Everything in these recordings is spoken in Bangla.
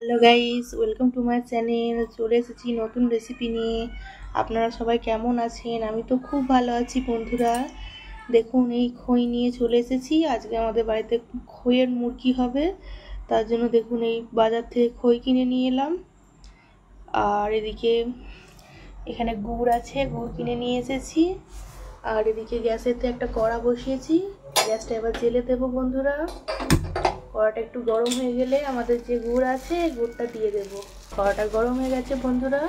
Hello guys, welcome to my channel. চলে এসেছি নতুন রেসিপি নিয়ে। আপনারা সবাই কেমন আছেন? আমি তো খুব ভালো আছি বন্ধুরা। দেখুন, এই খই নিয়ে চলে এসেছি। আজকে আমাদের বাড়িতে খইয়ের মুরগি হবে। তার জন্য দেখুন, এই বাজার থেকে খই কিনে নিয়ে এলাম। আর এখানে গুড় আছে, গুড় কিনে নিয়ে এসেছি। আর এদিকে গ্যাসেতে একটা কড়া বসিয়েছি। গ্যাসটা এবার জেলে দেবো বন্ধুরা। কড়াটা একটু গরম হয়ে গেলে আমাদের যে গুড় আছে গুড়টা দিয়ে দেব। কড়াটা গরম হয়ে গেছে বন্ধুরা,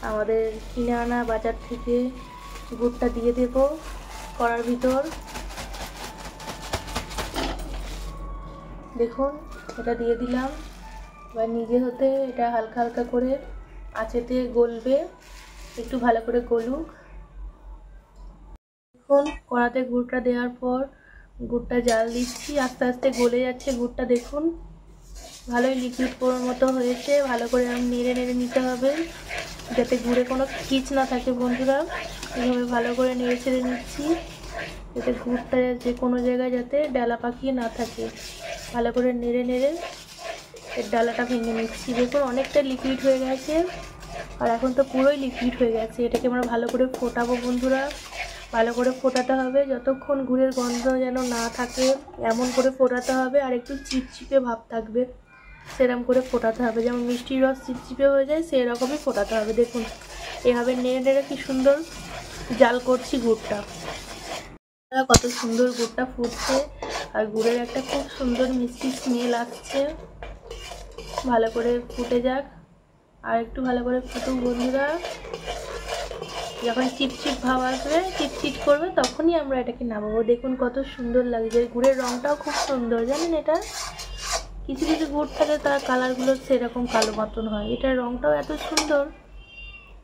আমাদের কিনে আনা বাজার থেকে গুড়টা দিয়ে দেব কড়ার ভিতর। দেখুন, এটা দিয়ে দিলাম। এবার নিজে হতে এটা হালকা হালকা করে আঁচেতে গলবে, একটু ভালো করে গলুক। দেখুন, কড়াতে গুড়টা দেওয়ার পর গুড়টা জাল দিচ্ছি, আস্তে আস্তে গলে যাচ্ছে গুড়টা। দেখুন, ভালোই লিকুইড মতো হয়েছে। ভালো করে নেড়ে নেড়ে নিতে হবে যাতে গুড়ে কোনো খিচ না থাকে বন্ধুরা। এইভাবে ভালো করে নেড়ে ছেড়ে নিচ্ছি যাতে গুড়টা যে কোনো জায়গায় যাতে ডালা পাকিয়ে না থাকে। ভালো করে নেড়ে নেড়ে এর ডালাটা ভেঙে নিচ্ছি। দেখুন, অনেকটা লিকুইড হয়ে গেছে, আর এখন তো পুরোই লিকুইড হয়ে গেছে। এটাকে আমরা ভালো করে ফোটাবো বন্ধুরা। ভালো করে ফোটাতে হবে যতক্ষণ গুড়ের গন্ধ যেন না থাকে, এমন করে ফোটাতে হবে। আর একটু চিপচিপে ভাব থাকবে সেরকম করে ফোটাতে হবে, যেমন মিষ্টির রস চিপচিপে হয়ে যায় সেই রকমই ফোটাতে হবে। দেখুন, এভাবে নেড়ে নেড়ে কি সুন্দর জাল করছি গুড়টা। কত সুন্দর গুড়টা ফুটছে, আর গুড়ের একটা খুব সুন্দর মিষ্টি স্মেল আসছে। ভালো করে ফুটে যাক, আর একটু ভালো করে ফুটুক বন্ধুরা। যখন চিপচিপ ভাব আসবে, চিটচিট করবে, তখনই আমরা এটাকে নামাবো। দেখুন কত সুন্দর লাগছে। গুড়ের রঙটাও খুব সুন্দর, জানেন? এটা কিছু কিছু গুড় থাকে তার কালারগুলো সেরকম কালো মতন হয়, এটার রঙটাও এত সুন্দর।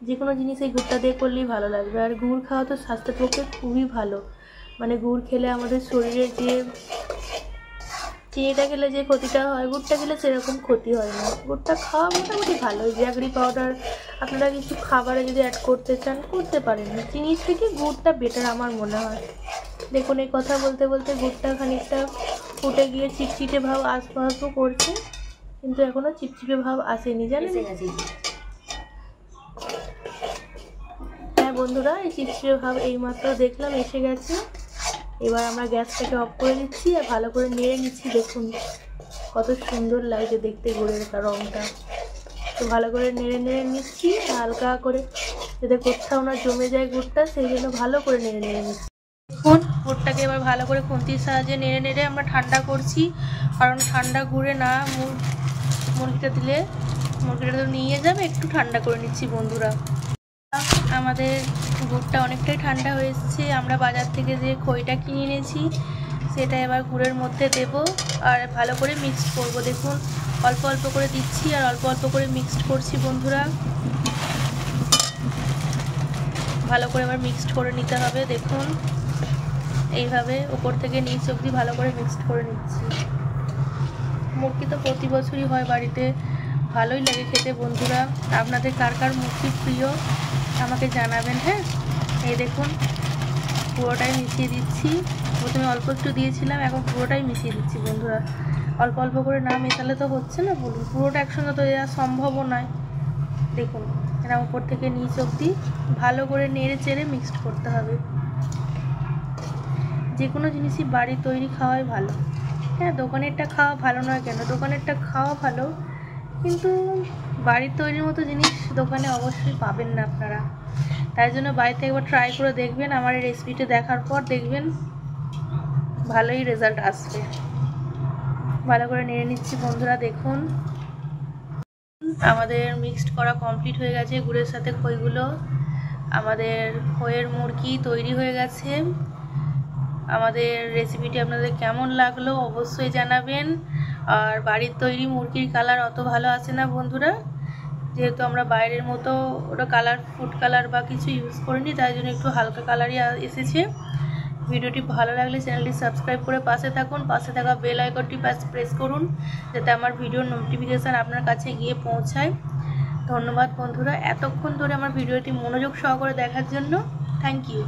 যে কোনো জিনিস এই গুড়টা দিয়ে করলেই ভালো লাগবে। আর গুড় খাওয়া তো স্বাস্থ্যের পক্ষে খুবই ভালো। মানে গুড় খেলে আমাদের শরীরের যে চিনিটা খেলে যে ক্ষতিটা হয়, গুড়টা খেলে সেরকম ক্ষতি হয় না। গুড়টা খাওয়া মোটামুটি ভালো। জ্যাগরি পাউডার আপনারা কিছু খাবারে যদি অ্যাড করতে চান করতে পারেন, চিনির থেকে গুড়টা বেটার আমার মনে হয়। দেখুন, এই কথা বলতে বলতে গুড়টা খানিকটা ফুটে গিয়ে চিটচিটে ভাব আসবো আসবো করছে, কিন্তু এখনো চিপচিপে ভাব আসেনি, জানেন? হ্যাঁ বন্ধুরা, এই চিপচিপে ভাব এইমাত্র দেখলাম এসে গেছে। এবার আমরা গ্যাসটাকে অফ করে দিচ্ছি আর ভালো করে নেড়ে নিচ্ছি। দেখুন কত সুন্দর লাগছে দেখতে গুড়ের রঙটা। তো ভালো করে নেড়ে নেড়ে নিচ্ছি হালকা করে, যাতে কোথাও না জমে যায় গুড়টা, সেই জন্য ভালো করে নেড়ে নেড়ে নিচ্ছি। দেখুন, গুড়টাকে এবার ভালো করে খুন্তির সাহায্যে নেড়ে নেড়ে আমরা ঠান্ডা করছি, কারণ ঠান্ডা গুড়ে না মুরগিটা দিলে মুরগিটা তো নিয়ে যাবে। একটু ঠান্ডা করে নিচ্ছি বন্ধুরা। আমাদের গুড়টা অনেকটাই ঠান্ডা হয়ে এসেছে। আমরা বাজার থেকে যে খইটা কিনে এনেছি সেটা এবার গুড়ের মধ্যে দেব আর ভালো করে মিক্সড করব। দেখুন, অল্প অল্প করে দিচ্ছি আর অল্প অল্প করে মিক্সড করছি বন্ধুরা। ভালো করে এবার মিক্সড করে নিতে হবে। দেখুন, এইভাবে উপর থেকে নিচ অবধি ভালো করে মিক্সড করে নিচ্ছি। মুরগি তো প্রতি বছরই হয় বাড়িতে, ভালোই লাগে খেতে বন্ধুরা। আপনাদের কার কার মুরগি প্রিয় আমাকে জানাবেন। হ্যাঁ, এই দেখুন পুরোটাই মিশিয়ে দিচ্ছি। প্রথমে অল্প একটু দিয়েছিলাম, এখন পুরোটাই মিশিয়ে দিচ্ছি বন্ধুরা। অল্প অল্প করে না মেশালে তো হচ্ছে না, বলুন। পুরোটা একসঙ্গে তো দেওয়া সম্ভবও নয়। দেখুন, এরা উপর থেকে নিচ অবধি ভালো করে নেড়ে চেড়ে মিক্সড করতে হবে। যে কোনো জিনিসই বাড়ির তৈরি খাওয়াই ভালো। হ্যাঁ, দোকানেরটা খাওয়া ভালো নয় কেন? দোকানেরটা খাওয়া ভালো, কিন্তু বাড়ির তৈরির মতো জিনিস দোকানে অবশ্যই পাবেন না আপনারা। তাই জন্য বাড়িতে একবার ট্রাই করে দেখবেন। আমার এই রেসিপিটা দেখার পর দেখবেন ভালোই রেজাল্ট আসবে। ভালো করে নেড়ে নিচ্ছি বন্ধুরা। দেখুন, আমাদের মিক্সড করা কমপ্লিট হয়ে গেছে গুড়ের সাথে খইগুলো। আমাদের খইয়ের মুরগি তৈরি হয়ে গেছে। আমাদের রেসিপিটি আপনাদের কেমন লাগলো অবশ্যই জানাবেন। আর বাড়ির তৈরি মুরগির কালার অত ভালো আসে না বন্ধুরা, যেহেতু আমরা বাইরের মতো ওটা কালার ফুড কালার বা কিছু ইউজ করিনি, তাই জন্য একটু হালকা কালারই এসেছে। ভিডিওটি ভালো লাগলে চ্যানেলটি সাবস্ক্রাইব করে পাশে থাকুন। পাশে থাকা বেল আইকনটি প্রেস করুন যাতে আমার ভিডিওর নোটিফিকেশান আপনার কাছে গিয়ে পৌঁছায়। ধন্যবাদ বন্ধুরা, এতক্ষণ ধরে আমার ভিডিওটি মনোযোগ সহকারে দেখার জন্য। Thank you.